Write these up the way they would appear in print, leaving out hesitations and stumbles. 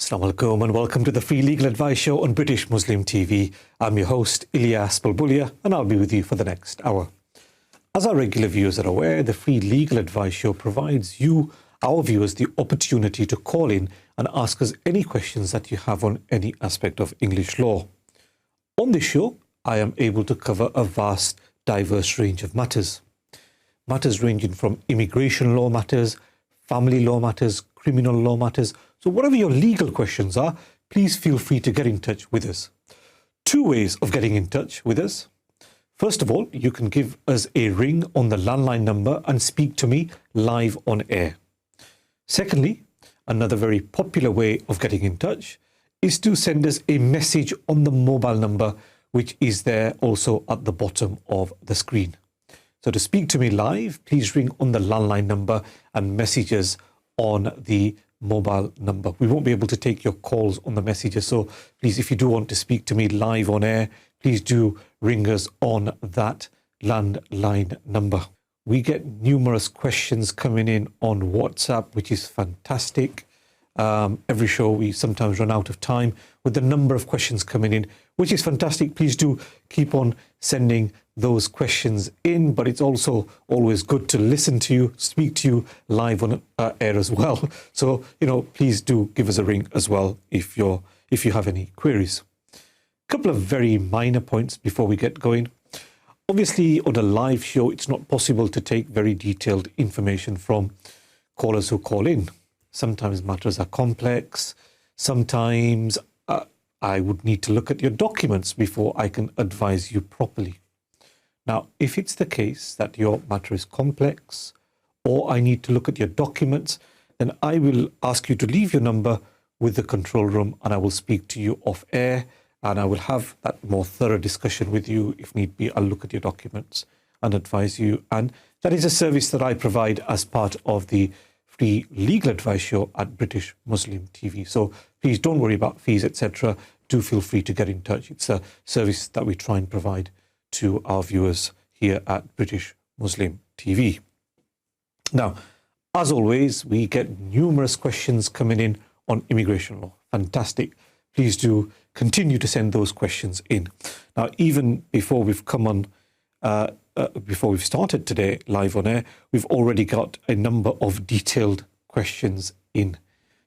Assalamu alaikum and welcome to the Free Legal Advice Show on British Muslim TV. I'm your host Ilyas Bulbulia and I'll be with you for the next hour. As our regular viewers are aware, the Free Legal Advice Show provides you, our viewers, the opportunity to call in and ask us any questions that you have on any aspect of English law. On this show, I am able to cover a vast, diverse range of matters. Matters ranging from immigration law matters, family law matters, criminal law matters. So whatever your legal questions are, please feel free to get in touch with us. Two ways of getting in touch with us. First of all, you can give us a ring on the landline number and speak to me live on air. Secondly, another very popular way of getting in touch is to send us a message on the mobile number, which is there also at the bottom of the screen. So to speak to me live, please ring on the landline number and message us on the mobile number. We won't be able to take your calls on the messages, so please, if you do want to speak to me live on air, please do ring us on that landline number. We get numerous questions coming in on WhatsApp, which is fantastic. Every show we sometimes run out of time with the number of questions coming in, which is fantastic. Please do keep on sending those questions in, but it's also always good to listen to you, speak to you live on air as well. So, please do give us a ring as well if you have any queries. A couple of very minor points before we get going. Obviously, on a live show, it's not possible to take very detailed information from callers who call in. Sometimes matters are complex. Sometimes I would need to look at your documents before I can advise you properly. Now, if it's the case that your matter is complex or I need to look at your documents, then I will ask you to leave your number with the control room and I will speak to you off air and I will have that more thorough discussion with you. If need be, I'll look at your documents and advise you. And that is a service that I provide as part of the Free Legal Advice Show at British Muslim TV. So please don't worry about fees, etc. Do feel free to get in touch. It's a service that we try and provide to our viewers here at British Muslim TV. Now, as always, we get numerous questions coming in on immigration law. Fantastic. Please do continue to send those questions in. Now, even before we've come on, before we've started today live on air, we've already got a number of detailed questions in.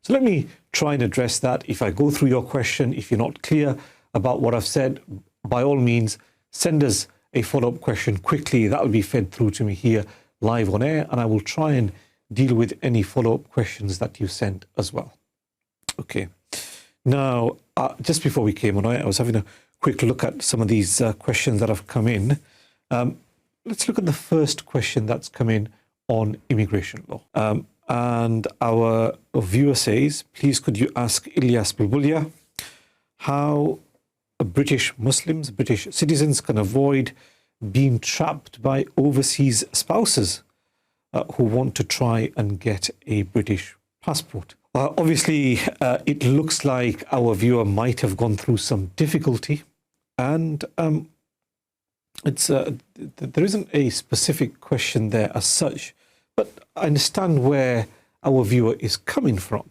So let me try and address that. If I go through your question, if you're not clear about what I've said, by all means, send us a follow-up question quickly. That will be fed through to me here live on air, and I will try and deal with any follow-up questions that you sent as well. Okay. Now, just before we came on air, I was having a quick look at some of these questions that have come in. Let's look at the first question that's come in on immigration law. And our viewer says, please could you ask Ilyas Bulbulia how British Muslims, British citizens can avoid being trapped by overseas spouses who want to try and get a British passport. Obviously, it looks like our viewer might have gone through some difficulty, and there isn't a specific question there as such, but I understand where our viewer is coming from.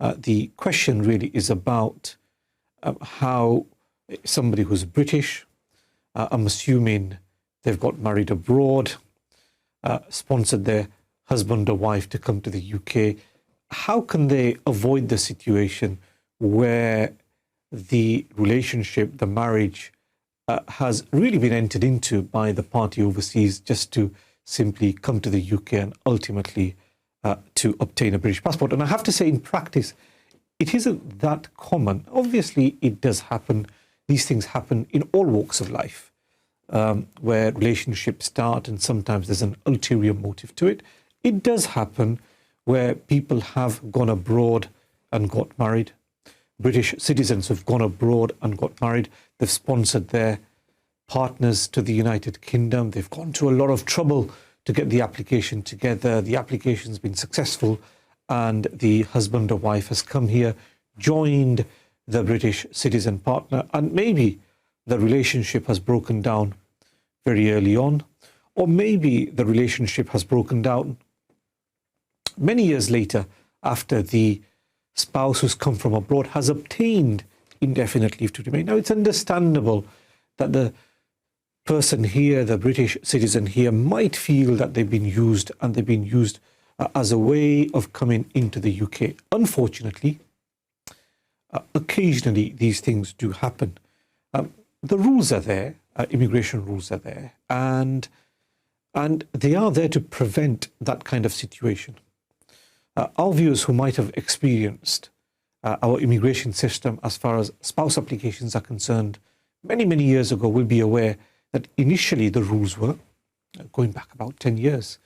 The question really is about how somebody who's British, I'm assuming they've got married abroad, sponsored their husband or wife to come to the UK. How can they avoid the situation where the relationship, the marriage, has really been entered into by the party overseas just to simply come to the UK and ultimately to obtain a British passport? And I have to say, in practice, it isn't that common. Obviously, it does happen. These things happen in all walks of life, where relationships start and sometimes there's an ulterior motive to it. It does happen where people have gone abroad and got married. British citizens have gone abroad and got married. They've sponsored their partners to the United Kingdom. They've gone to a lot of trouble to get the application together. The application's been successful and the husband or wife has come here, joined the British citizen partner, and maybe the relationship has broken down very early on, or maybe the relationship has broken down many years later after the spouse who's come from abroad has obtained indefinite leave to remain. Now, it's understandable that the person here, the British citizen here, might feel that they've been used, and they've been used as a way of coming into the UK. Unfortunately, occasionally these things do happen. The rules are there, immigration rules are there, and they are there to prevent that kind of situation. Our viewers who might have experienced our immigration system as far as spouse applications are concerned many, many years ago will be aware that initially the rules were, going back about 10 years,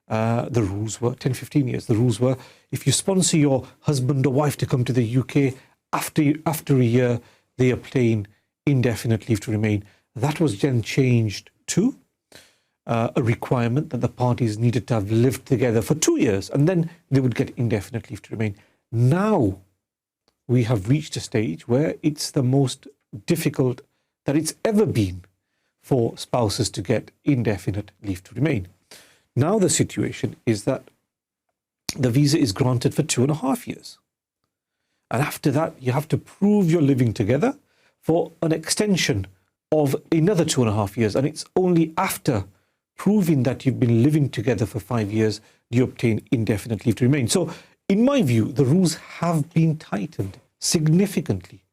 the rules were 10, 15 years. The rules were, if you sponsor your husband or wife to come to the UK, after a year, they obtain indefinite leave to remain. That was then changed to a requirement that the parties needed to have lived together for 2 years, and then they would get indefinite leave to remain. Now we have reached a stage where it's the most difficult that it's ever been for spouses to get indefinite leave to remain. Now the situation is that the visa is granted for 2.5 years. And after that, you have to prove you're living together for an extension of another 2.5 years. And it's only after proving that you've been living together for 5 years do you obtain indefinite leave to remain. So in my view, the rules have been tightened significantly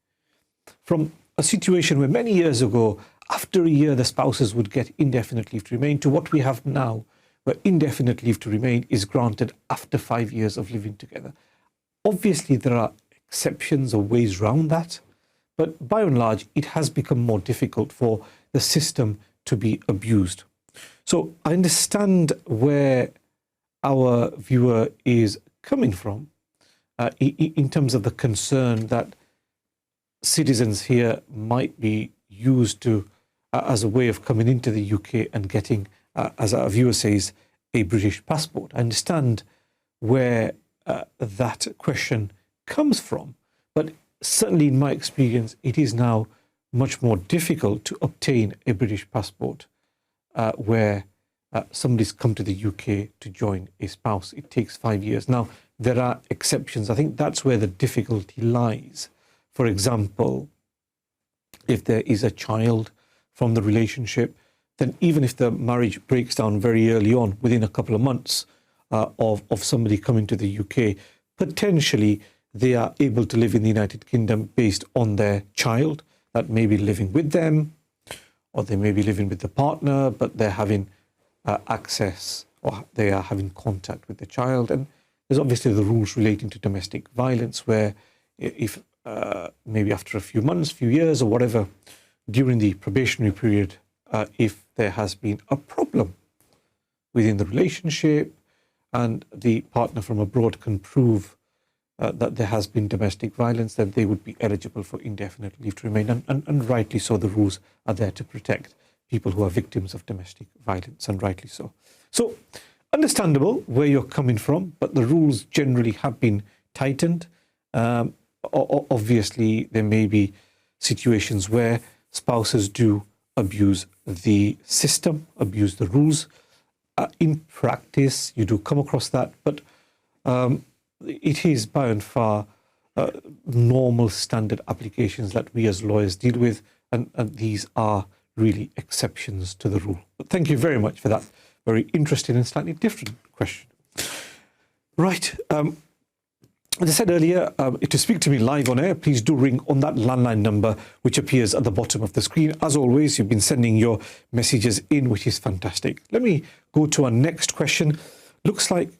from a situation where many years ago, after a year, the spouses would get indefinite leave to remain, to what we have now, where indefinite leave to remain is granted after 5 years of living together. Obviously, there are exceptions or ways around that, but by and large, it has become more difficult for the system to be abused. So I understand where our viewer is coming from in terms of the concern that citizens here might be used to as a way of coming into the UK and getting, as our viewer says, a British passport. I understand where that question comes from, but certainly in my experience, it is now much more difficult to obtain a British passport where somebody's come to the UK to join a spouse. It takes 5 years. Now, there are exceptions. I think that's where the difficulty lies. For example, if there is a child from the relationship, then even if the marriage breaks down very early on, within a couple of months of somebody coming to the UK, potentially they are able to live in the United Kingdom based on their child that may be living with them, or they may be living with the partner, but they're having access, or they are having contact with the child. And there's obviously the rules relating to domestic violence, where if maybe after a few months, few years, or whatever, during the probationary period, if there has been a problem within the relationship and the partner from abroad can prove that there has been domestic violence, then they would be eligible for indefinite leave to remain. And rightly so, the rules are there to protect people who are victims of domestic violence, and rightly so. So understandable where you're coming from, but the rules generally have been tightened. Obviously, there may be situations where spouses do abuse the system, abuse the rules. In practice, you do come across that, but it is by and far normal standard applications that we as lawyers deal with, and these are really exceptions to the rule. But thank you very much for that very interesting and slightly different question. Right. As I said earlier, to speak to me live on air, please do ring on that landline number which appears at the bottom of the screen. As always, you've been sending your messages in, which is fantastic. Let me go to our next question. Looks like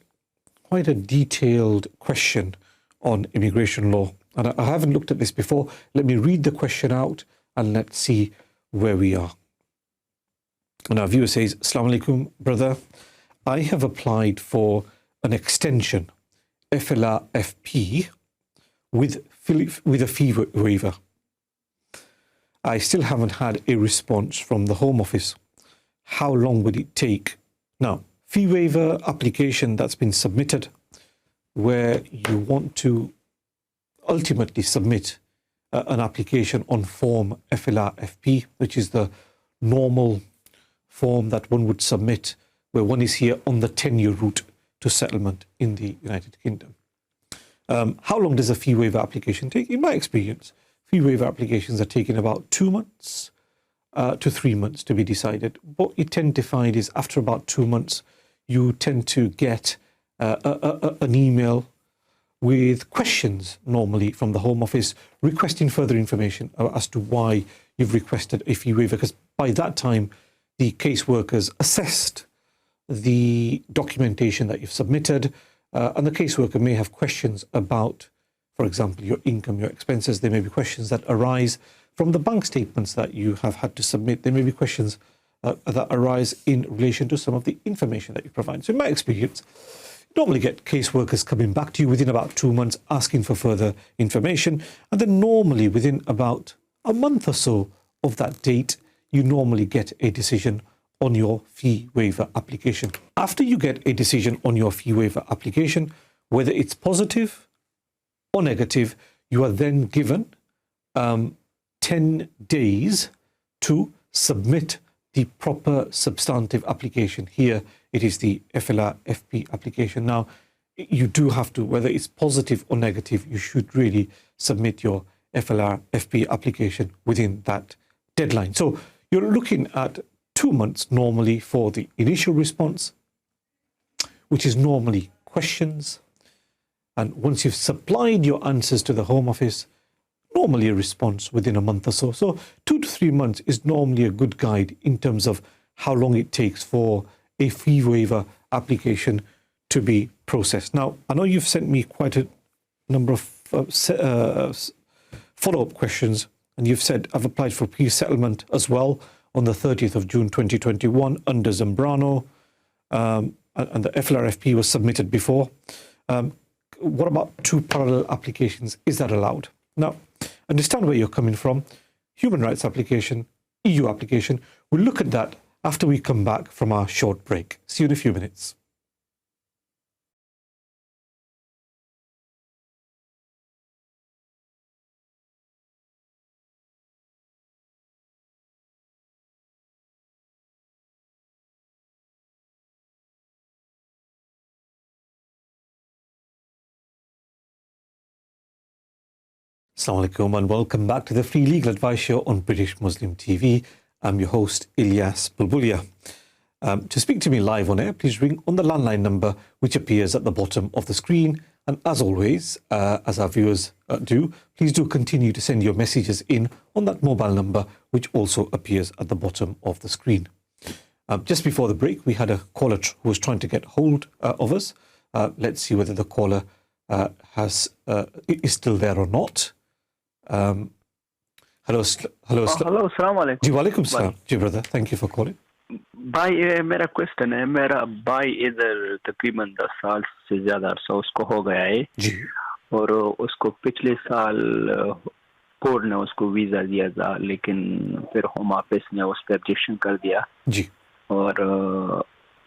quite a detailed question on immigration law. And I haven't looked at this before. Let me read the question out and let's see where we are. And our viewer says, Assalamu alaikum, brother. I have applied for an extension, FLR-FP, with a fee waiver. I still haven't had a response from the Home Office. How long would it take? Now, fee waiver application that's been submitted, where you want to ultimately submit an application on form FLR-FP, which is the normal form that one would submit where one is here on the 10-year route to settlement in the United Kingdom. How long does a fee waiver application take? In my experience, fee waiver applications are taking about 2 months to 3 months to be decided. What you tend to find is after about 2 months, you tend to get an email with questions normally from the Home Office requesting further information as to why you've requested a fee waiver, because by that time the caseworkers assessed the documentation that you've submitted, and the caseworker may have questions about, for example, your income, your expenses. There may be questions that arise from the bank statements that you have had to submit. There may be questions that arise in relation to some of the information that you provide. So in my experience, you normally get caseworkers coming back to you within about 2 months asking for further information, and then normally within about a month or so of that date, you normally get a decision on your fee waiver application. After you get a decision on your fee waiver application, whether it's positive or negative, you are then given 10 days to submit the proper substantive application. Here it is the FLR-FP application. Now, you do have to, whether it's positive or negative, you should really submit your FLR-FP application within that deadline. So you're looking at 2 months normally for the initial response, which is normally questions. And once you've supplied your answers to the Home Office, normally a response within a month or so. So 2 to 3 months is normally a good guide in terms of how long it takes for a fee waiver application to be processed. Now, I know you've sent me quite a number of follow-up questions, and you've said, I've applied for pre-settlement as well on the 30th of June 2021 under Zambrano, and the FLRFP was submitted before. What about 2 parallel applications? Is that allowed? Now, understand where you're coming from. Human rights application, EU application. We'll look at that after we come back from our short break. See you in a few minutes. Assalamu alaikum and welcome back to the Free Legal Advice Show on British Muslim TV. I'm your host, Ilyas Bulbulia. To speak to me live on air, please ring on the landline number which appears at the bottom of the screen. And as always, as our viewers do, please do continue to send your messages in on that mobile number which also appears at the bottom of the screen. Just before the break, we had a caller who was trying to get hold of us. Let's see whether the caller is still there or not. Hello, अस्सलाम वालेकुम। जी वालेकुम सलाम जी brother, thank you for calling. भाई ये मेरा question है, मेरा भाई इधर तकरीबन 10 साल से ज्यादा अरसा उसको हो गया है जी, और उसको पिछले साल कोर्ट ने उसको वीजा दिया था, लेकिन फिर होम ऑफिस ने उस पर ऑब्जेक्शन कर दिया जी, और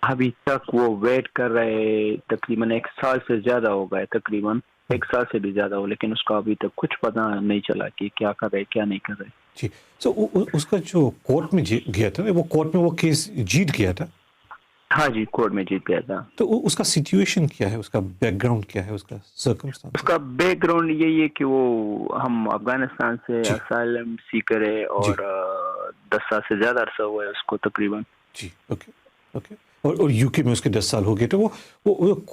अभी तक वो वेट कर रहे, तकरीबन 1 साल से ज्यादा हो गया, तकरीबन 1 साल से भी ज्यादा हो, लेकिन उसका अभी तक कुछ पता नहीं चला कि क्या कर रहे क्या नहीं कर रहे। जी, उसका जो कोर्ट में गया था, वो कोर्ट में वो केस जीत गया था। हाँ जी, कोर्ट में जीत गया था। तो उसका सिचुएशन क्या है, उसका बैकग्राउंड क्या है, उसका सर्कमस्टेंस? उसका बैकग्राउंड यही है कि वो हम अफगानिस्तान से असाइलम सीकर है और 10 साल से ज्यादा अरसा हुआ है उसको तकरीबन। जी, ओके ओके। और यूके में उसके 10 साल हो गए। तो वो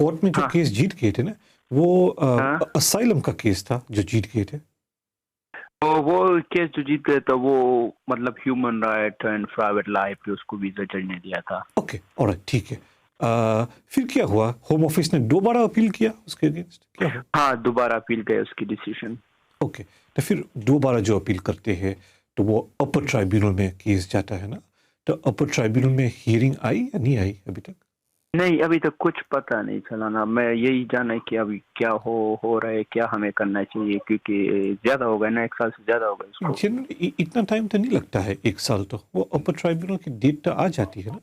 कोर्ट में जो केस जीत गए थे ना, वो असाइलम का केस था जो जीत गए थे। तो वो केस जो जीत गए, तो वो मतलब human right and private life पे उसको वीजा जज ने दिया था। ओके, ऑलराइट, ठीक है। फिर क्या हुआ? होम ऑफिस ने दोबारा अपील किया उसके अगेंस्ट? क्या हुआ? हाँ, दोबारा अपील किया उसकी डिसीजन। ओके, तो फिर दोबारा जो अपील करते हैं तो वो अपर ट्राइब्यूनल में केस जाता है ना, तो अपर ट्राइब्यूनल में हियरिंग आई या नहीं आई अभी तक? नहीं, अभी तक कुछ पता नहीं चला ना। मैं यही जाना है कि अभी क्या हो रहा है, क्या हमें करना चाहिए, क्योंकि ज्यादा हो गया ना, 1 साल से ज्यादा हो गया उसको। जनरली इतना टाइम तो नहीं लगता है, 1 साल तो वो अपर ट्राइब्यूनल की डेट तो आ जाती है ना,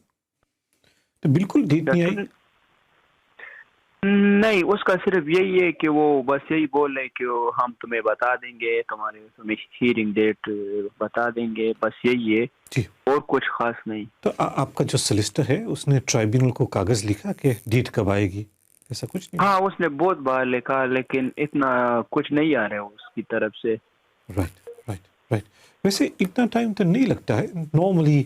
तो बिल्कुल डेट नहीं आई। नहीं, उसका सिर्फ यही है कि वो बस यही बोल रहे कि हम तुम्हें बता देंगे, तुम्हें हियरिंग डेट बता देंगे, बस यही है जी, और कुछ खास नहीं। तो आपका जो सोलिसिटर है उसने ट्राइब्यूनल को कागज लिखा कि डेट कब आएगी? ایسا کچھ نہیں. ہاں اس نے بہت بار لکھا لیکن اتنا کچھ نہیں آ رہا ہے اس کی طرف سے. رائٹ. ویسے اتنا ٹائم تو نہیں لگتا ہے. نارملی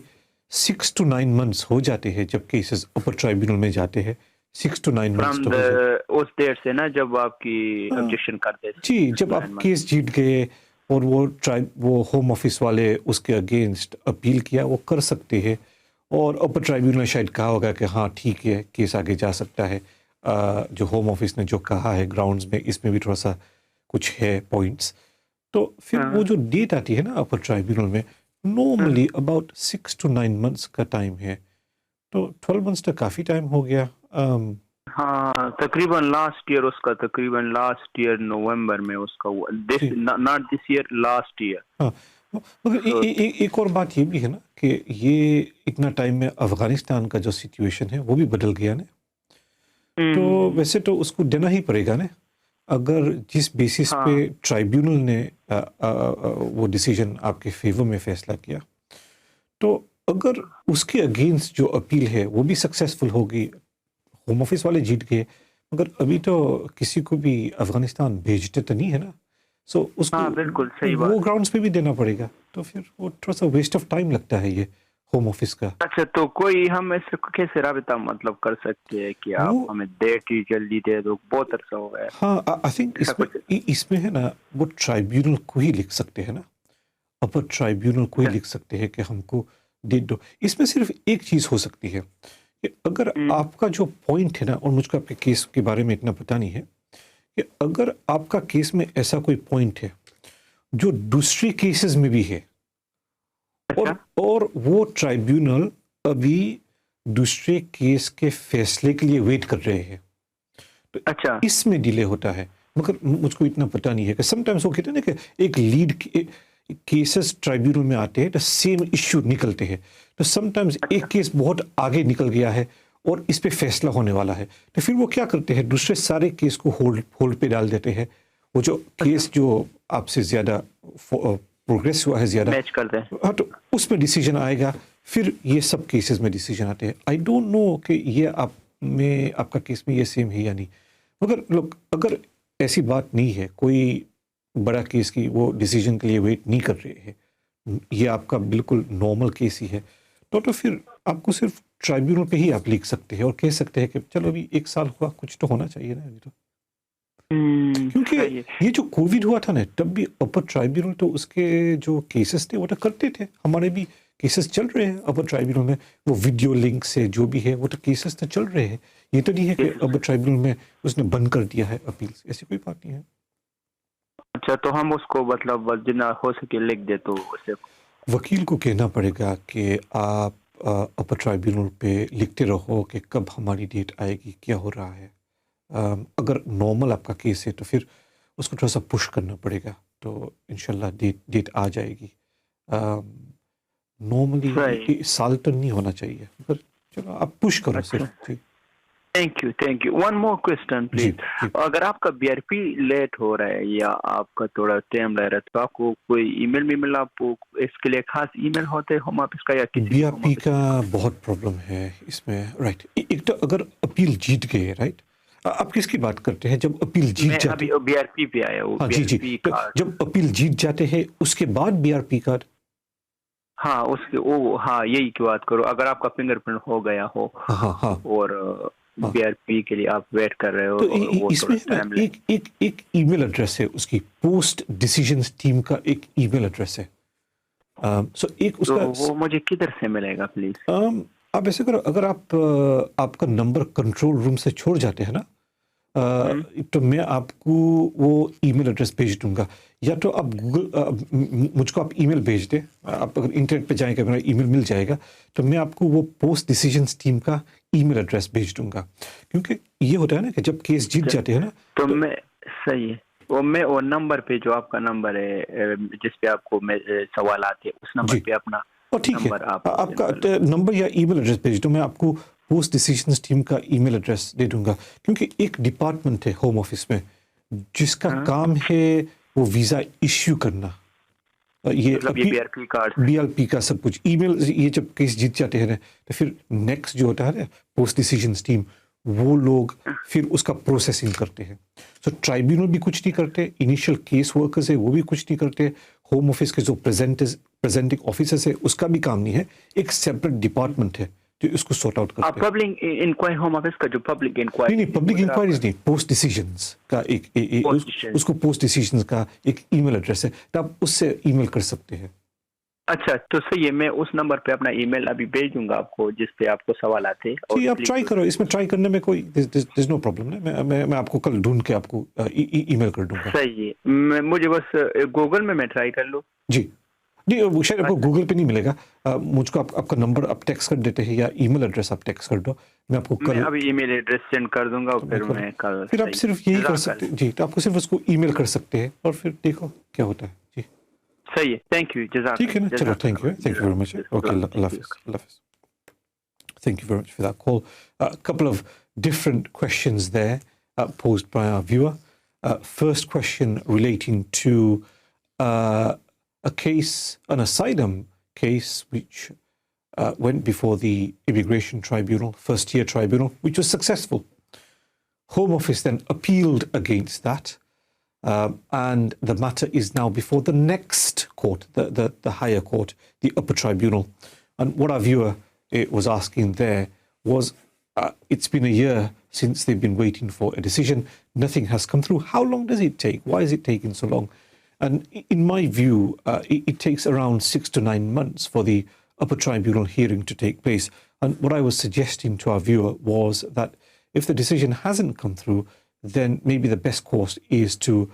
6 to 9 months ہو جاتے ہیں جب کیسز اپر ٹرائبیونل میں جاتے ہیں. 6 to 9 months تو ہو جاتے ہیں. اس ڈیٹ سے نا جب آپ کی آبجیکشن کرتے تھے. جی, جب آپ کیس جیت گئے اور وہ ہوم آفس والے اس کے اگینسٹ اپیل کیا, وہ کر سکتے ہیں. اور اپر ٹرائبیونل نے شاید کہا ہوگا کہ ہاں ٹھیک ہے کیس آگے جا سکتا ہے. جو ہوم آفس نے جو کہا ہے گراؤنڈز میں, اس میں بھی تھوڑا سا کچھ ہے پوائنٹس. تو پھر وہ جو ڈیٹ آتی ہے نا اپر ٹرائبیونل میں, نارملی اباؤٹ 6 to 9 months کا ٹائم ہے. تو 12 months تو کافی ٹائم ہو گیا. ہاں تقریباً لاسٹ ایئر اس کا تقریباً لاسٹ ایئر نومبر میں اس کا not this year last year. ہاں مگر ایک اور بات یہ بھی ہے نا کہ یہ اتنا ٹائم میں افغانستان کا جو سچویشن ہے وہ بھی بدل گیا نا. تو ویسے تو اس کو دینا ہی پڑے گا نا, اگر جس بیسس پہ ٹرائبیونل نے وہ ڈیسیجن آپ کے فیور میں فیصلہ کیا, تو اگر اس کے اگینسٹ جو اپیل ہے وہ بھی سکسیسفل ہوگی. ہوم آفس والے جیت گئے مگر ابھی تو کسی کو بھی افغانستان بھیجتے تو نہیں ہے نا. سو اس کو بالکل صحیح بات. وہ گراؤنڈس پہ بھی دینا پڑے گا. تو پھر وہ تھوڑا سا ویسٹ آف ٹائم لگتا ہے یہ ہوم آفس کا. اچھا تو کوئی ہم ایسے کیسے رابطہ مطلب کر سکتے ہیں کہ آپ ہمیں ڈیٹ ہی جلدی دے دو, بہت عرصہ ہو گیا. ہاں آئی تھنک اس میں ہے نا وہ ٹرائبیونل کو ہی لکھ سکتے ہیں نا, اپر ٹرائبیونل کو ہی لکھ سکتے ہیں کہ ہم کو ڈیٹ دو. اس میں صرف ایک چیز ہو سکتی ہے کہ اگر آپ کا جو پوائنٹ ہے نا, اور مجھ کو آپ کے کیس کے بارے میں اتنا پتہ نہیں ہے, کہ اگر آپ کا کیس میں ایسا کوئی پوائنٹ ہے جو دوسری کیسز میں بھی ہے, اور وہ ٹرائبیونل ابھی دوسرے کیس کے فیصلے کے لیے ویٹ کر رہے ہیں, تو اس میں ڈیلے ہوتا ہے. مگر مجھ کو اتنا پتہ نہیں ہے کہ سم ٹائمز وہ کہتے ہیں نا کہ ایک لیڈ کیسز ٹرائبیونل میں آتے ہیں تو سیم ایشو نکلتے ہیں. تو سم ٹائمز ایک کیس بہت آگے نکل گیا ہے اور اس پہ فیصلہ ہونے والا ہے, تو پھر وہ کیا کرتے ہیں دوسرے سارے کیس کو ہولڈ پہ ڈال دیتے ہیں. وہ جو کیس جو آپ سے زیادہ پروگریس ہوا ہے زیادہ, ہاں تو اس میں ڈیسیجن آئے گا. پھر یہ سب کیسز میں ڈیسیجن آتے ہیں. آئی ڈونٹ نو کہ یہ آپ کا کیس میں یہ سیم ہے یا نہیں. مگر لوگ اگر ایسی بات نہیں ہے, کوئی بڑا کیس کی وہ ڈیسیجن کے لیے ویٹ نہیں کر رہے ہیں, یہ آپ کا بالکل نارمل کیس ہی ہے, تو پھر آپ کو صرف ٹرائبیونل پہ ہی آپ لکھ سکتے ہیں اور کہہ سکتے ہیں کہ چلو ابھی 1 سال ہوا, کچھ تو ہونا چاہیے نا ابھی تو. کیونکہ یہ جو کووڈ ہوا تھا نا تب بھی اپر ٹرائبیونل تو اس کے جو کیسز تھے وہ تو کرتے تھے. ہمارے بھی کیسز چل رہے ہیں اپر ٹرائبیونل میں, وہ ویڈیو لنک سے جو بھی ہے وہ تو کیسز تو چل رہے ہیں. یہ تو نہیں ہے کہ اپر ٹرائبیونل میں اس نے بند کر دیا ہے اپیل, ایسی کوئی بات نہیں ہے. اچھا تو ہم اس کو مطلب جتنا ہو سکے لکھ دے, تو اسے وکیل کو کہنا پڑے گا کہ آپ اپر ٹرائبیونل پہ لکھتے رہو کہ کب ہماری ڈیٹ آئے گی, کیا ہو رہا ہے. اگر نارمل آپ کا کیس ہے تو پھر اس کو تھوڑا سا پش کرنا پڑے گا, تو انشاءاللہ ڈیٹ آ جائے گی. نارملی سال تو نہیں ہونا چاہیے, مگر چلو آپ پش کرو صرف. جی thank you. One more question please. اگر آپ کا بی آر پی لیٹ ہو رہا ہے یا آپ کا تھوڑا ٹائم لگ رہا ہے, تو آپ کو کوئی ای میل آپ کو اس کے لیے خاص ای میل ہوتے ہیں ہوم آفس کا, یا کسی بی آر پی کا بہت پرابلم ہے اس میں. رائٹ, ایک تو اگر اپیل جیت گئے, رائٹ, آپ کس کی بات کرتے ہیں جب اپیل جیت جاتے ہیں؟ بی آر پی پہ آیا ہوں. جی, جب اپیل جیت جاتے ہیں اس کے بعد بی آر پی کارڈ. ہاں اس کے ہاں یہی کی بات کرو. اگر آپ کا فنگر پرنٹ ہو گیا ہو اور بی آر پی کے لیے آپ ویٹ کر رہے ہو, تو اس میں ایک ای میل ایڈریس ہے اس کی, پوسٹ ڈیسیجنز ٹیم کا ایک ای میل ایڈریس ہے. سو ایک اس کا, وہ مجھے کدھر سے ملے گا پلیز؟ آپ ایسے کرو, اگر آپ کا نمبر کنٹرول روم سے چھوڑ جاتے ہیں نا, تو میں آپ کو وہ ای میل ایڈریس بھیج دوں گا. یا تو آپ مجھ کو آپ ای میل بھیج دیں. آپ اگر انٹرنیٹ پہ جائیں گے میرا ای میل مل جائے گا, تو میں آپ کو وہ پوسٹ ڈیسیجنز ٹیم کا ای میل ایڈریس بھیج دوں گا. کیونکہ یہ ہوتا ہے نا کہ جب کیس جیت جاتے ہیں نا, تو میں صحیح ہے, وہ نمبر پہ جو آپ کا نمبر ہے جس پہ آپ کو سوالات ہے, اس نمبر پہ اپنا ٹھیک ہے, آپ کا نمبر یا ای میل ایڈریس بھیج دو. میں آپ کو پوسٹ ڈیسیجنز ٹیم کا ای میل ایڈریس دے دوں گا. کیونکہ ایک ڈپارٹمنٹ ہے ہوم آفس میں جس کا کام ہے وہ ویزا ایشو کرنا. یہ بی آر پی کا سب کچھ ای میل, یہ جب کیس جیت جاتے ہیں نا, تو پھر نیکسٹ جو ہوتا ہے نا پوسٹ ڈیسیجنز ٹیم, वो लोग फिर उसका प्रोसेसिंग करते हैं. सो ट्राइब्यूनल भी कुछ नहीं करते, इनिशियल केस वर्कर्स है वो भी कुछ नहीं करते, होम ऑफिस के जो प्रेजेंटिंग ऑफिसर्स है उसका भी काम नहीं है, एक सेपरेट डिपार्टमेंट है जो इसको सॉर्ट आउट करते हैं. पब्लिक इंक्वायरी, होम ऑफिस का जो पब्लिक इंक्वायरी, नहीं पब्लिक इंक्वायरीज नहीं, पोस्ट डिसीजंस का उसको पोस्ट डिसीजंस का एक ईमेल एड्रेस है, तो आप उससे ईमेल कर सकते हैं. अच्छा, तो सही है, मैं उस नंबर पे अपना ईमेल अभी भेज दूंगा आपको जिस पे आपको सवाल आते हैं. जी आप ट्राई करो, इसमें ट्राई करने में कोई there's नो प्रॉब्लम है. मैं आपको कल ढूंढ के आपको ईमेल कर दूंगा. सही है, मुझे बस गूगल में मैं ट्राई कर लूँ. जी नहीं, वो शायद आपको गूगल पे नहीं मिलेगा. मुझको आपका नंबर आप टेक्स्ट कर देते हैं या ईमेल एड्रेस आप टेक्स्ट कर दो, मैं आपको कल अभी ईमेल एड्रेस सेंड कर दूंगा और फिर मैं कल. फिर आप सिर्फ यही कर सकते हैं जी, तो आपको सिर्फ उसको ईमेल कर सकते हैं और फिर देखो क्या होता है. जी सही है, थैंक यू. ठीक है ना, चलो thank you very much. Okay, अल्लाह हाफिज़. Thank you very much for that call. A couple of different questions there posed by our viewer. First question relating to a case, an asylum case, which went before the Immigration Tribunal, first year tribunal, which was successful. Home Office then appealed against that, and the matter is now before the next court, the higher court, the upper tribunal. And what our viewer was asking there was, it's been a year since they've been waiting for a decision. Nothing has come through. How long does it take? Why is it taking so long? And in my view, it takes around 6 to 9 months for the upper tribunal hearing to take place. And what I was suggesting to our viewer was that if the decision hasn't come through, then maybe the best course is to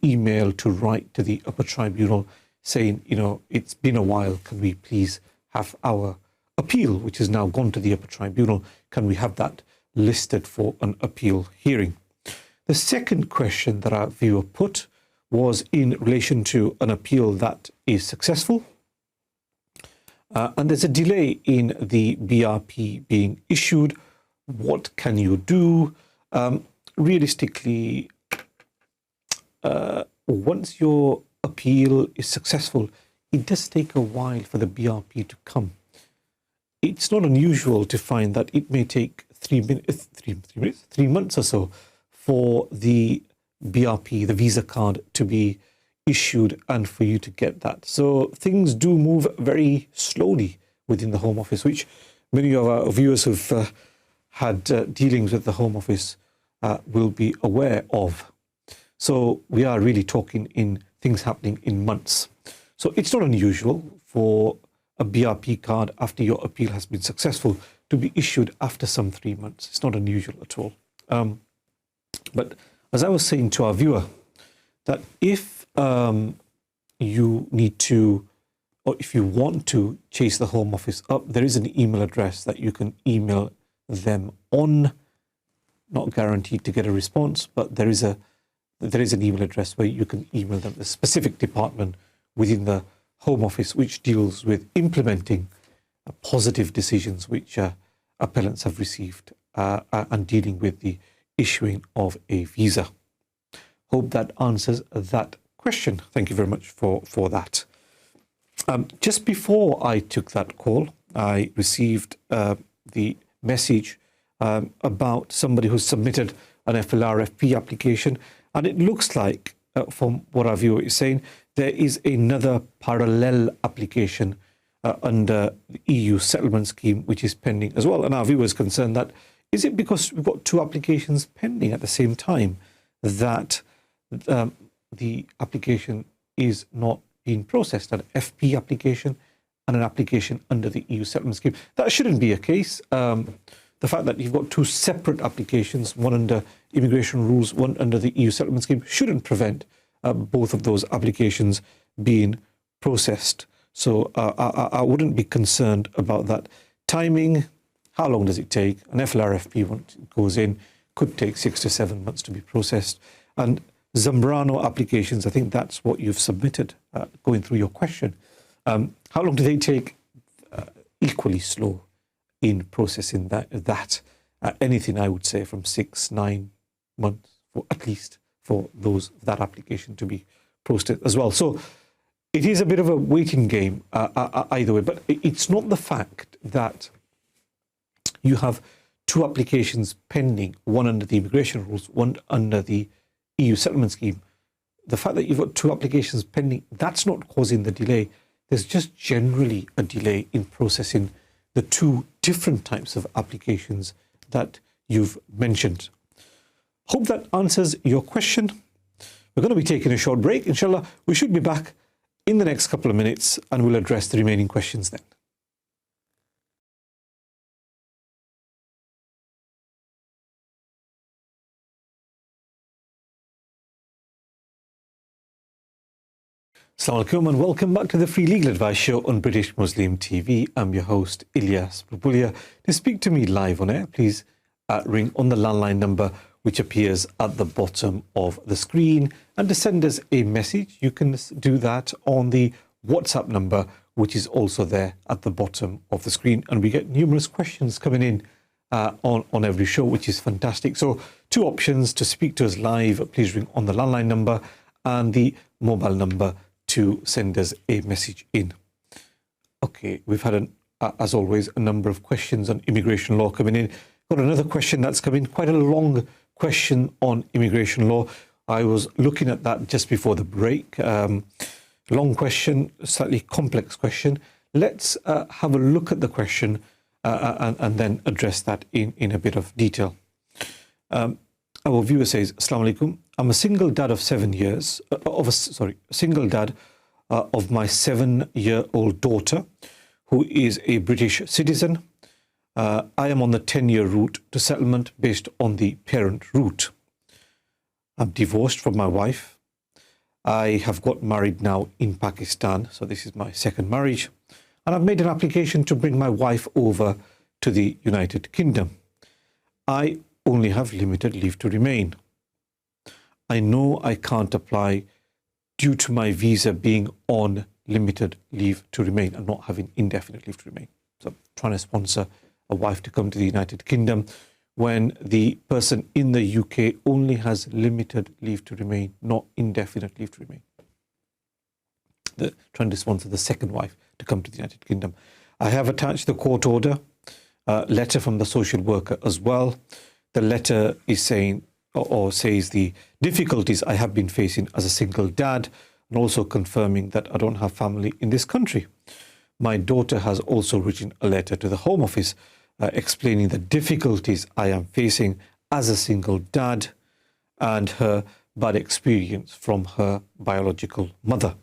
email, to write to the upper tribunal saying, you know, it's been a while, can we please have our appeal, which has now gone to the upper tribunal, can we have that listed for an appeal hearing? The second question that our viewer put was in relation to an appeal that is successful, and there's a delay in the BRP being issued. What can you do? Realistically, once your appeal is successful, it does take a while for the BRP to come. It's not unusual to find that it may take 3 months or so for the BRP, the visa card, to be issued and for you to get that. So things do move very slowly within the Home Office, which many of our viewers who've had dealings with the Home Office will be aware of. So we are really talking in things happening in months. So it's not unusual for a BRP card after your appeal has been successful to be issued after some 3 months. It's not unusual at all. But as I was saying to our viewer, that if you need to, or if you want to chase the Home Office up, there is an email address that you can email them on. Not guaranteed to get a response, but there is an email address where you can email them, a specific department within the Home Office which deals with implementing positive decisions which appellants have received and dealing with the issuing of a visa. Hope that answers that question. Thank you very much for that. Just before I took that call, I received the message about somebody who submitted an FLRFP application, and it looks like, from what our viewer is saying, there is another parallel application under the EU settlement scheme which is pending as well. And our viewer is concerned that, is it because we've got 2 applications pending at the same time that the application is not being processed, an FP application and an application under the EU settlement scheme? That shouldn't be a case. The fact that you've got 2 separate applications, one under immigration rules, one under the EU settlement scheme, shouldn't prevent both of those applications being processed. So I wouldn't be concerned about that. Timing, how long does it take? An FLRFP, once it goes in, could take 6 to 7 months to be processed. And Zambrano applications, I think that's what you've submitted, going through your question. How long do they take? Equally slow in processing that. Anything, I would say, from 6, 9 months, for at least, for that application to be processed as well. So it is a bit of a waiting game either way. But it's not the fact that you have two applications pending, one under the immigration rules, one under the EU settlement scheme. The fact that you've got two applications pending, that's not causing the delay. There's just generally a delay in processing the two different types of applications that you've mentioned. Hope that answers your question. We're going to be taking a short break. Inshallah, we should be back in the next couple of minutes and we'll address the remaining questions then. Assalamu alaikum and welcome back to the Free Legal Advice Show on British Muslim TV. I'm your host, Ilyas Bulbulia. To speak to me live on air, please ring on the landline number which appears at the bottom of the screen. And to send us a message, you can do that on the WhatsApp number, which is also there at the bottom of the screen. And we get numerous questions coming in on every show, which is fantastic. So two options to speak to us live. Please ring on the landline number and the mobile number to send us a message in. Okay, we've had, as always, a number of questions on immigration law coming in. Got another question that's come in, quite a long question on immigration law. I was looking at that just before the break. Long question, slightly complex question. Let's have a look at the question and then address that in a bit of detail. Our viewer says, Assalamu alaikum. I'm a single dad of 7 years, single dad of my 7-year-old daughter, who is a British citizen. I am on the 10-year route to settlement based on the parent route. I'm divorced from my wife. I have got married now in Pakistan, so this is my second marriage. And I've made an application to bring my wife over to the United Kingdom. I only have limited leave to remain. I know I can't apply due to my visa being on limited leave to remain and not having indefinite leave to remain. So I'm trying to sponsor a wife to come to the United Kingdom when the person in the UK only has limited leave to remain, not indefinite leave to remain. Trying to sponsor the second wife to come to the United Kingdom. I have attached the court order, letter from the social worker as well. The letter is saying, or says the difficulties I have been facing as a single dad, and also confirming that I don't have family in this country. My daughter has also written a letter to the Home Office explaining the difficulties I am facing as a single dad and her bad experience from her biological mother.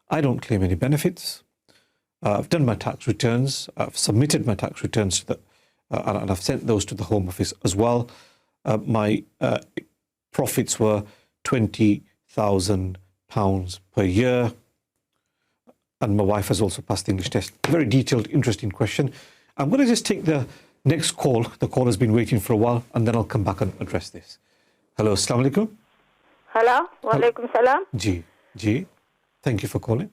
I don't claim any benefits. I've done my tax returns. I've submitted my tax returns to the and I've sent those to the Home Office as well. My profits were £20,000 per year. And my wife has also passed the English test. Very detailed, interesting question. I'm going to just take the next call. The call has been waiting for a while, and then I'll come back and address this. Hello, assalamu alaikum. Hello, wa alaikum salam. Ji. Thank you for calling.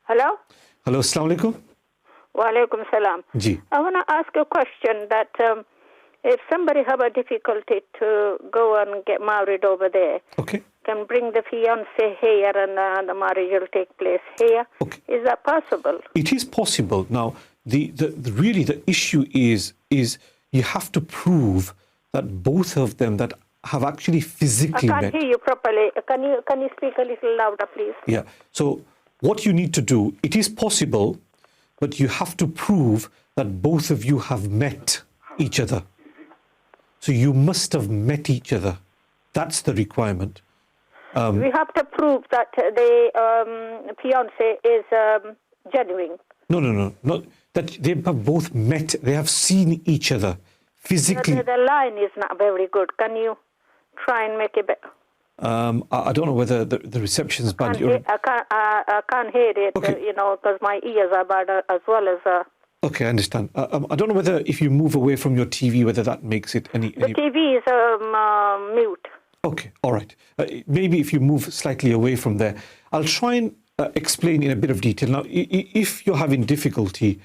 Hello. Hello, assalamu alaikum. Wa alaikum salam. Ji. I want to ask a question that if somebody have a difficulty to go and get married over there, okay, can bring the fiancé here and the marriage will take place here. Okay. Is that possible? It is possible. Now, the issue is you have to prove that both of them that have actually physically I can't hear you properly. Can you speak a little louder, please? Yeah. So what you need to do, it is possible, but you have to prove that both of you have met each other. So you must have met each other. That's the requirement. We have to prove that the fiancé is genuine. No. Not that they have both met. They have seen each other physically. The line is not very good. Can you try and make it better? I don't know whether the reception is bad. I can't hear it, Okay. Because my ears are bad as well as... Okay, I understand. I don't know whether if you move away from your TV, whether that makes it any... The TV is mute. Okay, all right. Maybe if you move slightly away from there. I'll try and explain in a bit of detail. Now, if you're having difficulty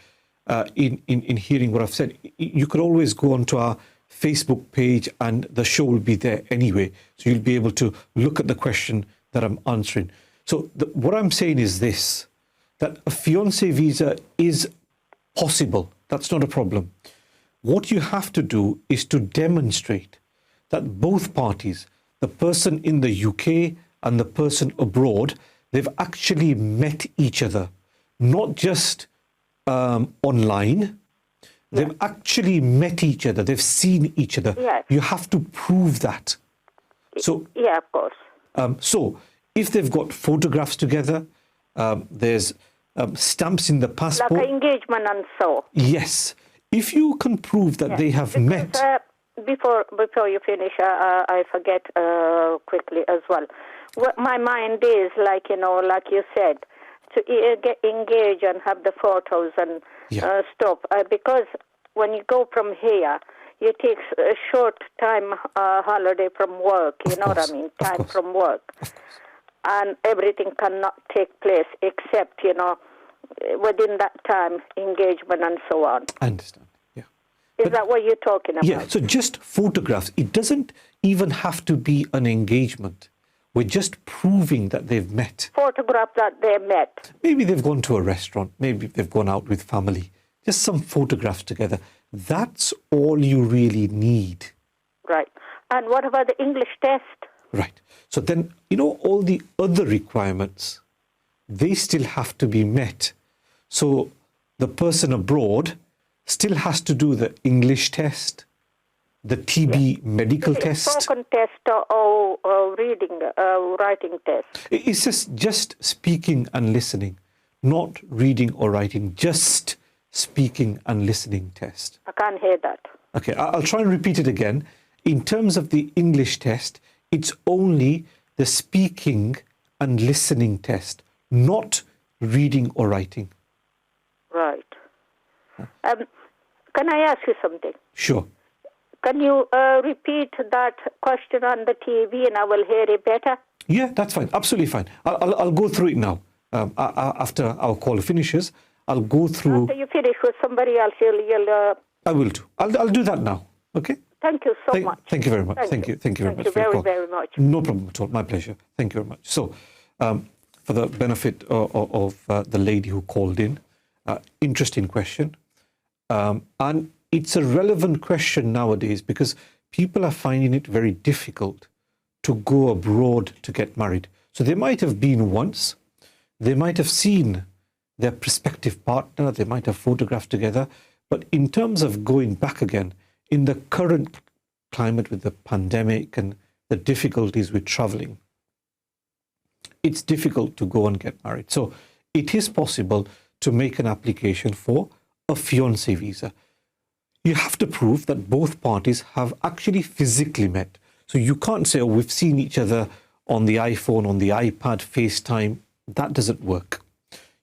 in hearing what I've said, you could always go onto our Facebook page and the show will be there anyway. So you'll be able to look at the question that I'm answering. So what I'm saying is this, that a fiancé visa is possible. That's not a problem. what you have to do is to demonstrate that both parties, the person in the UK and the person abroad, they've actually met each other, not just online. They've actually met each other. They've seen each other. Yes. You have to prove that. So, Yeah, of course. so if they've got photographs together, there's stamps in the passport. Like an engagement and so. Yes. If you can prove that they have met. Before you finish, I forget quickly as well. What my mind is, like you said, to get engaged and have the photos and stuff. Because when you go from here, you take a short time holiday from work, you know what I mean, time from work. And everything cannot take place except, within that time, engagement and so on. I understand, yeah. Is that what you're talking about? Yeah, so just photographs. It doesn't even have to be an engagement. We're just proving that they've met. Photograph that they met. Maybe they've gone to a restaurant. Maybe they've gone out with family. Just some photographs together. That's all you really need. Right. And what about the English test? Right. So then, all the other requirements, they still have to be met. So the person abroad still has to do the English test, the TB medical test. Spoken test or reading, writing test. It's just speaking and listening, not reading or writing, just speaking and listening test. I can't hear that. Okay, I'll try and repeat it again. In terms of the English test, it's only the speaking and listening test, not reading or writing. Right. Can I ask you something? Sure. Can you repeat that question on the TV and I will hear it better? Yeah, that's fine. Absolutely fine. I'll go through it now. After our call finishes, I'll go through. After you finish with somebody else, you'll I will do. I'll do that now. Okay? Thank you so much. Thank you very much. Thank you very much. Thank you very much. No problem at all. My pleasure. Thank you very much. So, for the benefit of the lady who called in, interesting question. And it's a relevant question nowadays because people are finding it very difficult to go abroad to get married. So they might have been once, they might have seen their prospective partner, they might have photographed together, but in terms of going back again, in the current climate with the pandemic and the difficulties with traveling, it's difficult to go and get married. So it is possible to make an application for a fiancé visa. You have to prove that both parties have actually physically met. So you can't say, oh, we've seen each other on the iPhone, on the iPad, FaceTime. That doesn't work.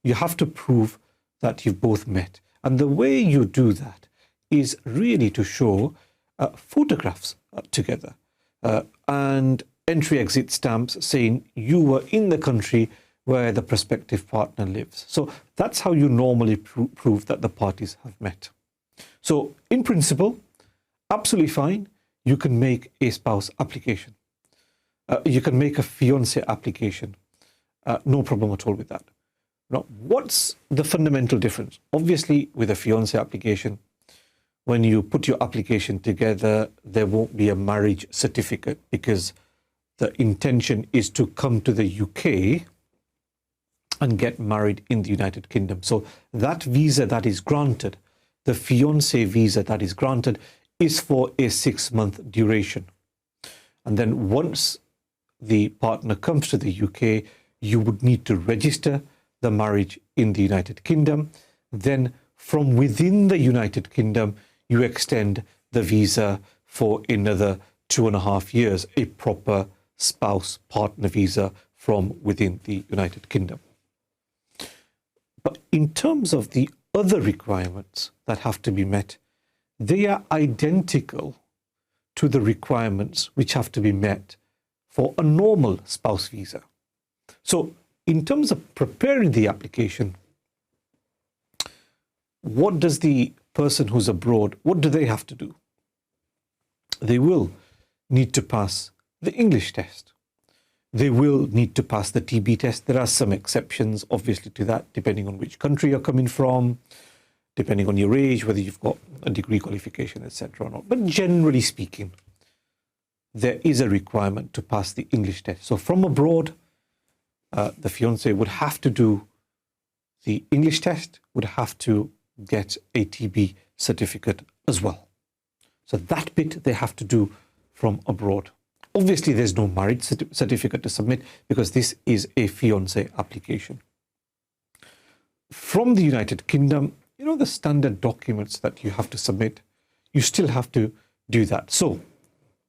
You have to prove that you've both met. And the way you do that is really to show photographs together and entry-exit stamps saying you were in the country where the prospective partner lives. So that's how you normally prove that the parties have met. So in principle, absolutely fine. You can make a spouse application. You can make a fiancé application. No problem at all with that. Now, what's the fundamental difference? Obviously, with a fiancé application, when you put your application together, there won't be a marriage certificate because the intention is to come to the UK and get married in the United Kingdom. So that visa that is granted, the fiancé visa that is granted, is for a 6-month duration. And then once the partner comes to the UK, you would need to register the marriage in the United Kingdom. Then from within the United Kingdom, you extend the visa for another 2.5 years, a proper spouse partner visa from within the United Kingdom. But in terms of the other requirements that have to be met, they are identical to the requirements which have to be met for a normal spouse visa. So in terms of preparing the application, what does the person who's abroad, what do they have to do? They will need to pass the English test. They will need to pass the TB test. There are some exceptions, obviously, to that, depending on which country you're coming from, depending on your age, whether you've got a degree qualification, etc. or not. But generally speaking, there is a requirement to pass the English test. So from abroad, the fiancé would have to do the English test, would have to get a TB certificate as well. So that bit they have to do from abroad. Obviously, there's no marriage certificate to submit because this is a fiancé application. From the United Kingdom, you know, the standard documents that you have to submit, you still have to do that. So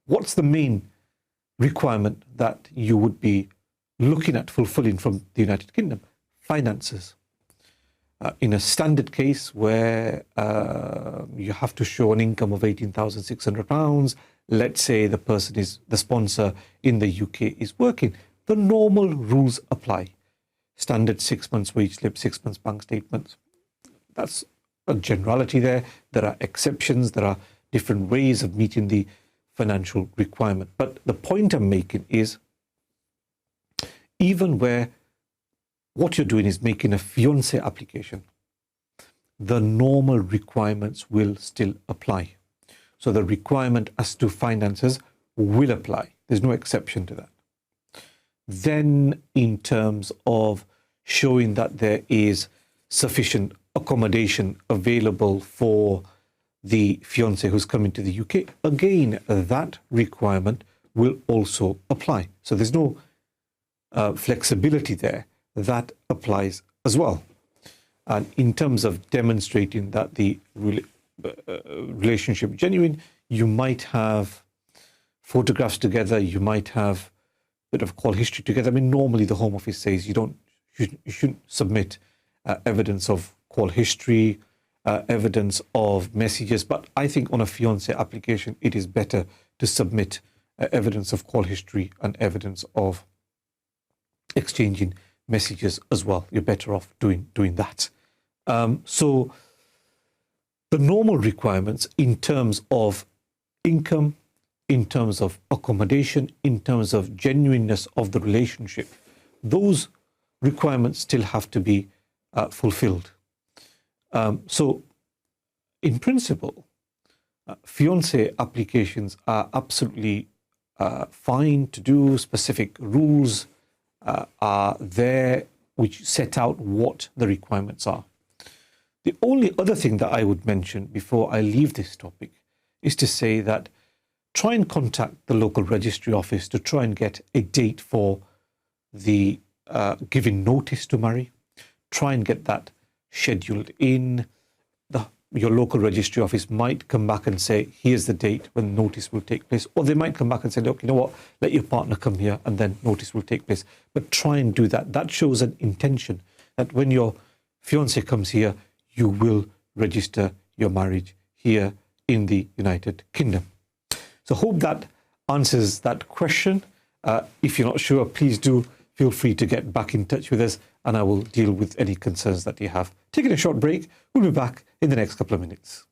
what's the main requirement that you would be looking at fulfilling from the United Kingdom? Finances. In a standard case where you have to show an income of £18,600, let's say the person is, the sponsor in the UK is working, the normal rules apply. Standard 6 months wage slip, 6 months bank statements. That's a generality there. There are exceptions. There are different ways of meeting the financial requirement. But the point I'm making is, even where what you're doing is making a fiancé application, the normal requirements will still apply. So the requirement as to finances will apply. There's no exception to that. Then in terms of showing that there is sufficient accommodation available for the fiancé who's coming to the UK, again, that requirement will also apply. So there's no flexibility there. That applies as well. And in terms of demonstrating that the relationship genuine, you might have photographs together, you might have a bit of call history together. I mean, normally the Home Office says you shouldn't submit evidence of call history, evidence of messages, but I think on a fiancé application, it is better to submit evidence of call history and evidence of exchanging messages as well. You're better off doing that. So the normal requirements in terms of income, in terms of accommodation, in terms of genuineness of the relationship, those requirements still have to be fulfilled. So in principle, fiancé applications are absolutely fine to do. Specific rules are there which set out what the requirements are. The only other thing that I would mention before I leave this topic is to say that try and contact the local registry office to try and get a date for the giving notice to marry. Try and get that scheduled in. Your local registry office might come back and say, here's the date when notice will take place. Or they might come back and say, look, you know what, let your partner come here and then notice will take place. But try and do that. That shows an intention that when your fiancé comes here, you will register your marriage here in the United Kingdom. So hope that answers that question. If you're not sure, please do feel free to get back in touch with us and I will deal with any concerns that you have. Taking a short break, we'll be back in the next couple of minutes.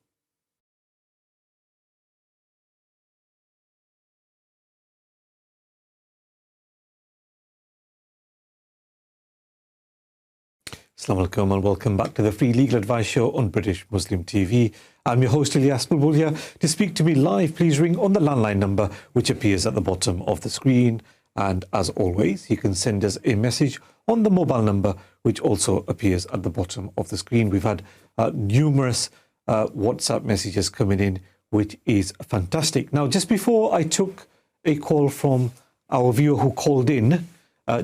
Assalamu alaikum and welcome back to the Free Legal Advice Show on British Muslim TV. I'm your host Ilyas Bulbulia. To speak to me live, please ring on the landline number which appears at the bottom of the screen. And as always, you can send us a message on the mobile number which also appears at the bottom of the screen. We've had numerous WhatsApp messages coming in, which is fantastic. Now, just before I took a call from our viewer who called in,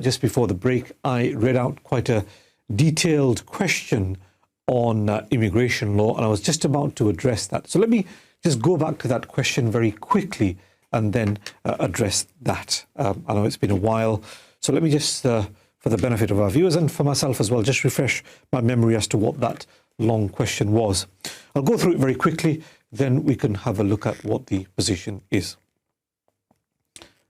just before the break, I read out quite a detailed question on immigration law, and I was just about to address that. So let me just go back to that question very quickly and then address that. I know it's been a while, so let me just, for the benefit of our viewers and for myself as well, just refresh my memory as to what that long question was. I'll go through it very quickly, then we can have a look at what the position is.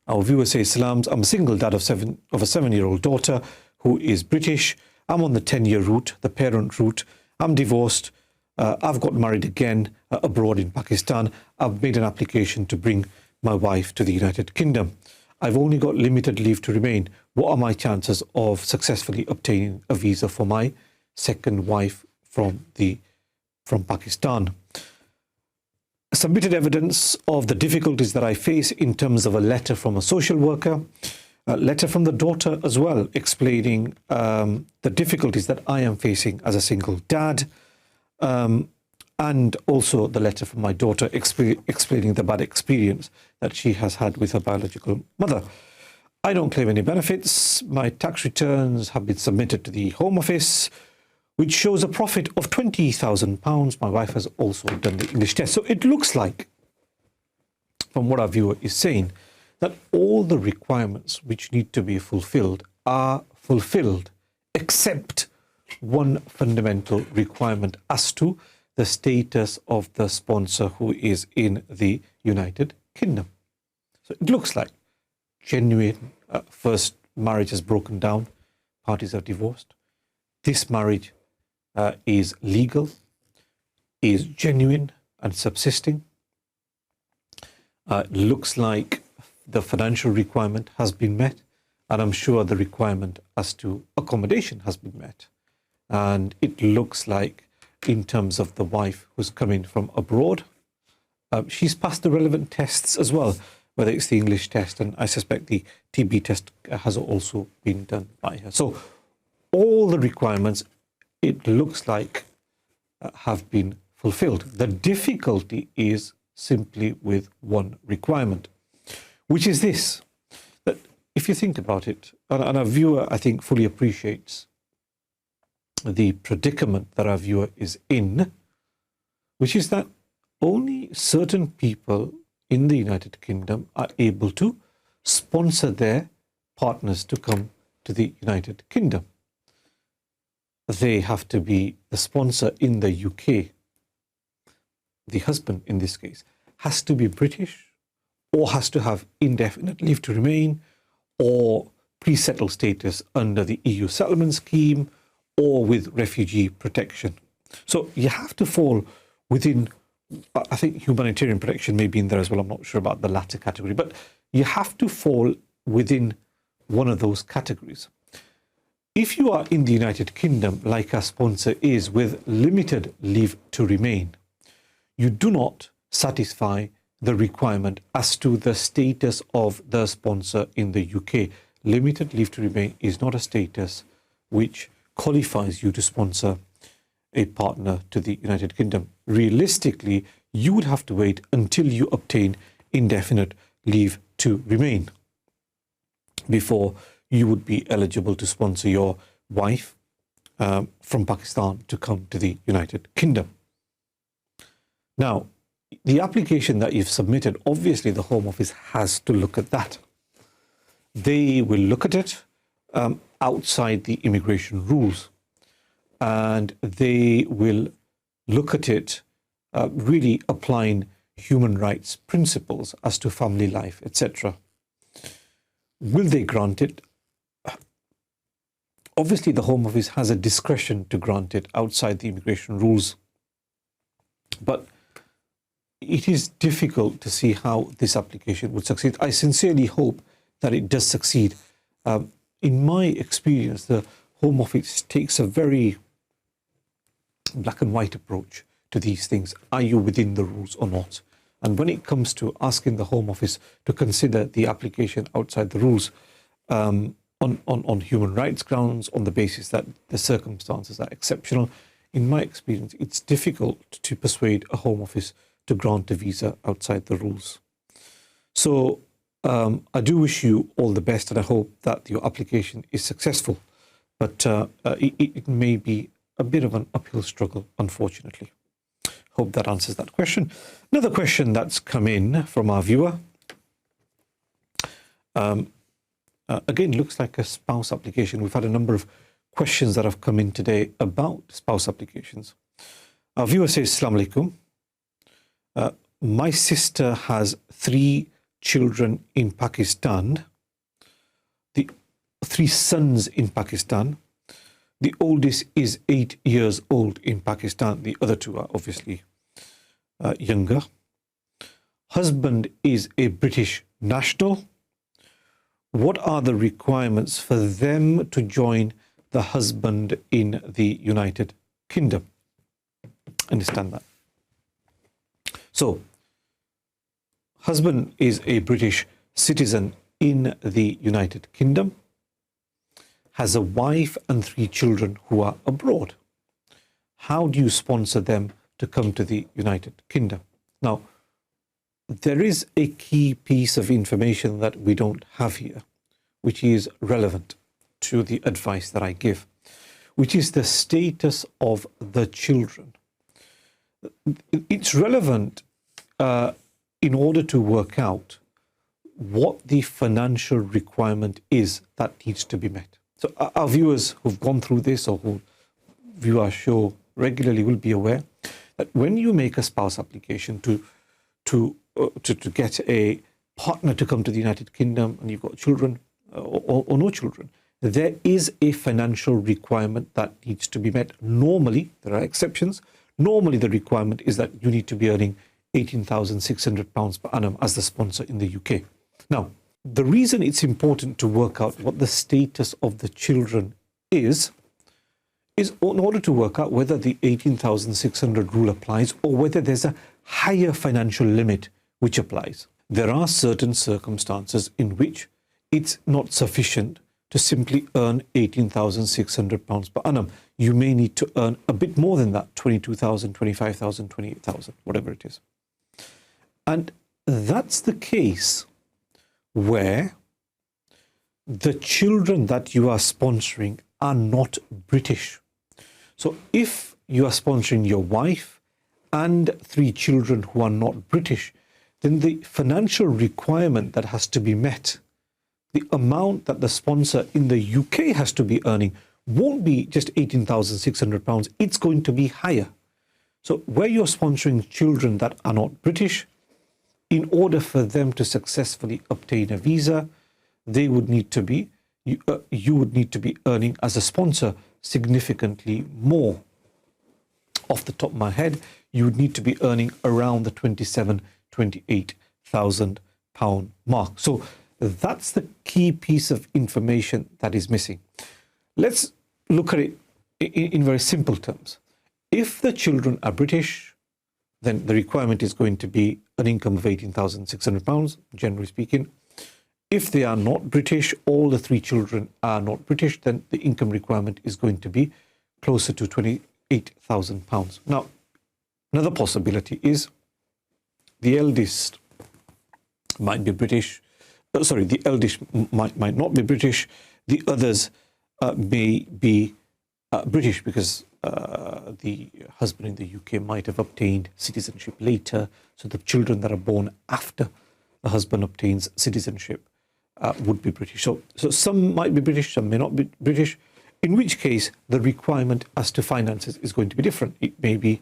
Our viewer says, Salams, I'm a single dad of a 7-year-old daughter who is British. I'm on the 10-year route, the parent route. I'm divorced. I've got married again abroad in Pakistan. I've made an application to bring my wife to the United Kingdom. I've only got limited leave to remain. What are my chances of successfully obtaining a visa for my second wife from the from Pakistan. Submitted evidence of the difficulties that I face in terms of a letter from a social worker, a letter from the daughter as well, explaining the difficulties that I am facing as a single dad, and also the letter from my daughter explaining the bad experience that she has had with her biological mother. I don't claim any benefits. My tax returns have been submitted to the Home Office, which shows a profit of £20,000. My wife has also done the English test. So it looks like, from what our viewer is saying, that all the requirements which need to be fulfilled are fulfilled, except one fundamental requirement as to the status of the sponsor who is in the United Kingdom. So it looks like genuine first marriage has broken down, parties are divorced. This marriage is legal, is genuine and subsisting. Looks like the financial requirement has been met, and I'm sure the requirement as to accommodation has been met. And it looks like, in terms of the wife who's coming from abroad, she's passed the relevant tests as well, whether it's the English test, and I suspect the TB test has also been done by her. So all the requirements, it looks like, have been fulfilled. The difficulty is simply with one requirement, which is this, that if you think about it, and our viewer, I think, fully appreciates the predicament that our viewer is in, which is that only certain people in the United Kingdom are able to sponsor their partners to come to the United Kingdom. They have to be the sponsor in the UK. The husband, in this case, has to be British, or has to have indefinite leave to remain, or pre-settled status under the EU settlement scheme, or with refugee protection. So you have to fall within, I think humanitarian protection may be in there as well, I'm not sure about the latter category, but you have to fall within one of those categories. If you are in the United Kingdom, like our sponsor is, with limited leave to remain, you do not satisfy the requirement as to the status of the sponsor in the UK. Limited leave to remain is not a status which qualifies you to sponsor a partner to the United Kingdom. Realistically, you would have to wait until you obtain indefinite leave to remain before you would be eligible to sponsor your wife from Pakistan to come to the United Kingdom. Now, the application that you've submitted, obviously the Home Office has to look at that. They will look at it outside the immigration rules, and they will look at it really applying human rights principles as to family life, etc. Will they grant it? Obviously, the Home Office has a discretion to grant it outside the immigration rules, but it is difficult to see how this application would succeed. I sincerely hope that it does succeed. In my experience, the Home Office takes a very black and white approach to these things. Are you within the rules or not? And when it comes to asking the Home Office to consider the application outside the rules on human rights grounds, on the basis that the circumstances are exceptional, in my experience, it's difficult to persuade a Home Office to grant a visa outside the rules. So I do wish you all the best, and I hope that your application is successful. But it may be a bit of an uphill struggle, unfortunately. Hope that answers that question. Another question that's come in from our viewer. Again, looks like a spouse application. We've had a number of questions that have come in today about spouse applications. Our viewer says, Assalamu alaikum. My sister has 3 children in Pakistan, the 3 sons in Pakistan. The oldest is 8 years old in Pakistan. The other 2 are obviously younger. Husband is a British national. What are the requirements for them to join the husband in the United Kingdom? Understand that. So, husband is a British citizen in the United Kingdom, has a wife and 3 children who are abroad. How do you sponsor them to come to the United Kingdom? Now, there is a key piece of information that we don't have here, which is relevant to the advice that I give, which is the status of the children. It's relevant in order to work out what the financial requirement is that needs to be met. So our viewers who've gone through this or who view our show regularly will be aware that when you make a spouse application to get a partner to come to the United Kingdom and you've got children or no children, there is a financial requirement that needs to be met. Normally, there are exceptions. Normally, the requirement is that you need to be earning £18,600 per annum as the sponsor in the UK. Now, the reason it's important to work out what the status of the children is in order to work out whether the 18,600 rule applies or whether there's a higher financial limit which applies. There are certain circumstances in which it's not sufficient to simply earn £18,600 per annum. You may need to earn a bit more than that, 22,000, 25,000, 28,000, whatever it is. And that's the case where the children that you are sponsoring are not British. So if you are sponsoring your wife and 3 children who are not British, then the financial requirement that has to be met, the amount that the sponsor in the UK has to be earning, won't be just £18,600, it's going to be higher. So where you're sponsoring children that are not British, in order for them to successfully obtain a visa, they would need to be, you would need to be earning as a sponsor significantly more. Off the top of my head, you would need to be earning around the £28,000 mark. So that's the key piece of information that is missing. Let's look at it in very simple terms. If the children are British, then the requirement is going to be an income of £18,600, generally speaking. If they are not British, all the 3 children are not British, then the income requirement is going to be closer to £28,000. Now, another possibility is the eldest might be British. The eldest might not be British. The others may be British because the husband in the UK might have obtained citizenship later. So the children that are born after the husband obtains citizenship would be British. So some might be British, some may not be British, in which case the requirement as to finances is going to be different. It may be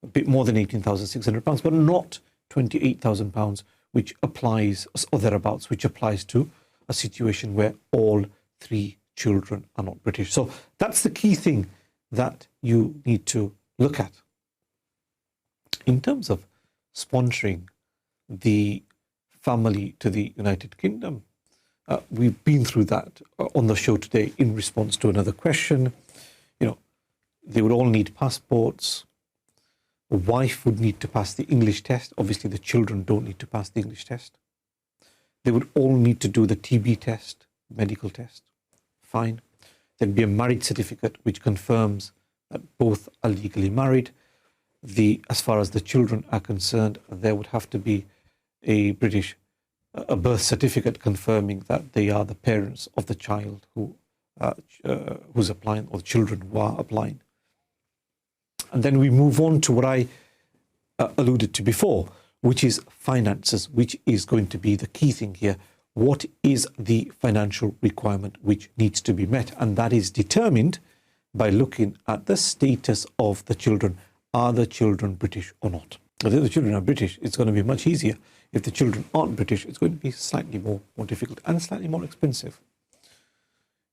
a bit more than £18,600, but not £28,000, which applies, or thereabouts, which applies to a situation where all 3 children are not British. So that's the key thing that you need to look at. In terms of sponsoring the family to the United Kingdom, we've been through that on the show today in response to another question. They would all need passports. A wife would need to pass the English test. Obviously, the children don't need to pass the English test. They would all need to do the TB test, medical test. Fine. There'd be a marriage certificate which confirms that both are legally married. As far as the children are concerned, there would have to be a birth certificate confirming that they are the parents of the child who's applying, or the children who are applying. And then we move on to what I alluded to before, which is finances, which is going to be the key thing here. What is the financial requirement which needs to be met? And that is determined by looking at the status of the children. Are the children British or not? If the children are British, it's going to be much easier. If the children aren't British, it's going to be slightly more difficult and slightly more expensive.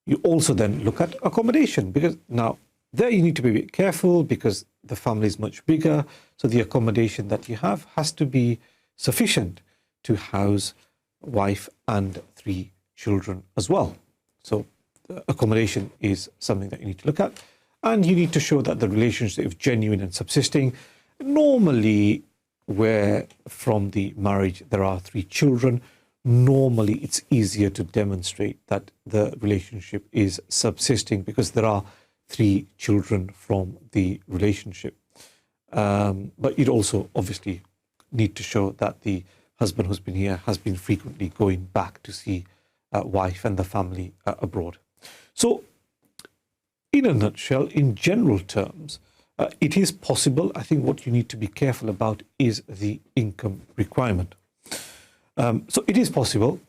You also then look at accommodation, because now there you need to be a bit careful because the family is much bigger. So the accommodation that you have has to be sufficient to house wife and 3 children as well. So accommodation is something that you need to look at. and you need to show that the relationship is genuine and subsisting. Normally, where from the marriage there are 3 children, normally it's easier to demonstrate that the relationship is subsisting because there are 3 children from the relationship. But you'd also obviously need to show that the husband who's been here has been frequently going back to see wife and the family abroad. So in a nutshell, in general terms, it is possible. I think what you need to be careful about is the income requirement. So it is possible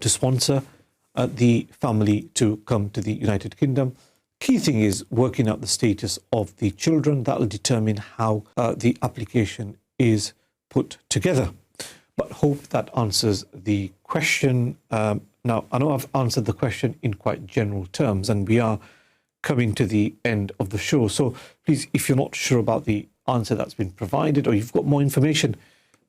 to sponsor the family to come to the United Kingdom. Key thing is working out the status of the children. That will determine how the application is put together. But hope that answers the question. Now, I know I've answered the question in quite general terms, and we are coming to the end of the show. So please, if you're not sure about the answer that's been provided, or you've got more information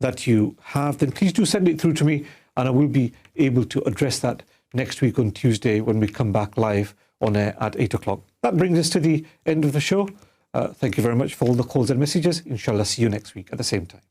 that you have, then please do send it through to me, and I will be able to address that next week on Tuesday when we come back live on air at 8 o'clock. That brings us to the end of the show. Thank you very much for all the calls and messages. Inshallah, see you next week at the same time.